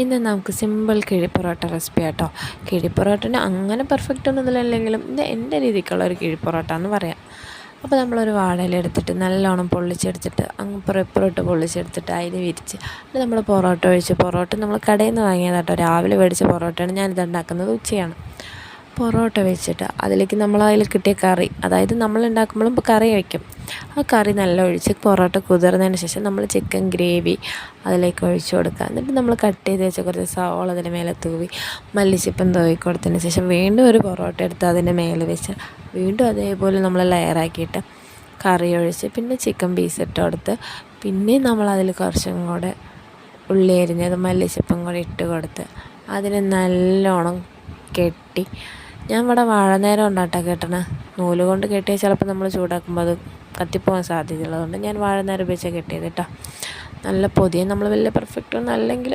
ഇന്ന് നമുക്ക് സിമ്പിൾ കിഴി പൊറോട്ട റെസിപ്പി ആട്ടോ. കിഴി പൊറോട്ടന് അങ്ങനെ പെർഫെക്റ്റ് ഒന്നുമില്ലെങ്കിലും ഇത് എൻ്റെ രീതിക്കുള്ള ഒരു കിഴി പൊറോട്ട എന്ന് പറയാം. അപ്പോൾ നമ്മളൊരു വാഴയില എടുത്തിട്ട് നല്ലോണം പൊള്ളിച്ചെടുത്തിട്ട് അങ്ങ് ഇട്ട് പൊള്ളിച്ചെടുത്തിട്ട് അതിൽ വിരിച്ച് അത് നമ്മൾ പൊറോട്ട ഒഴിച്ച് പൊറോട്ട നമ്മൾ കടയിൽ നിന്ന് വാങ്ങിയതാട്ടോ. രാവിലെ മേടിച്ച പൊറോട്ടയാണ് ഞാനിത് ഉണ്ടാക്കുന്നത്. ഉച്ചയാണ്. പൊറോട്ട വെച്ചിട്ട് അതിലേക്ക് നമ്മൾ അതിൽ കിട്ടിയ കറി, അതായത് നമ്മൾ ഉണ്ടാക്കുമ്പോഴും ഇപ്പോൾ കറി വയ്ക്കും, ആ കറി നല്ല ഒഴിച്ച് പൊറോട്ട കുതിർന്നതിന് ശേഷം നമ്മൾ ചിക്കൻ ഗ്രേവി അതിലേക്ക് ഒഴിച്ച് കൊടുക്കുക. എന്നിട്ട് നമ്മൾ കട്ട് ചെയ്ത് വെച്ച കുറച്ച് സവോള അതിൻ്റെ മേലെ തൂവി മല്ലിച്ചപ്പൻ തൂവി കൊടുത്തതിന് ശേഷം വീണ്ടും ഒരു പൊറോട്ട എടുത്ത് അതിൻ്റെ മേലെ വെച്ച് വീണ്ടും അതേപോലെ നമ്മൾ ലെയറാക്കിയിട്ട് കറി ഒഴിച്ച് പിന്നെ ചിക്കൻ പീസ് ഇട്ട് കൊടുത്ത് പിന്നെ നമ്മളതിൽ കുറച്ചും കൂടെ ഉള്ളി അരിഞ്ഞത് മല്ലിച്ചപ്പൻ കൂടെ ഇട്ട് കൊടുത്ത് അതിന് നല്ലോണം കെട്ടി. ഞാൻ ഇവിടെ വാഴനേരം ഉണ്ടാട്ടാ കെട്ടണേ. നൂല് കൊണ്ട് കെട്ടിയാൽ ചിലപ്പോൾ നമ്മൾ ചൂടാക്കുമ്പോൾ അത് കത്തിപ്പോകാൻ സാധ്യതയുള്ളതുകൊണ്ട് ഞാൻ വാഴനേരം ഉപയോഗിച്ചാൽ കെട്ടിയത് കേട്ടോ. നല്ല പൊതിയെ നമ്മൾ വലിയ പെർഫെക്റ്റ് ഒന്നും അല്ലെങ്കിൽ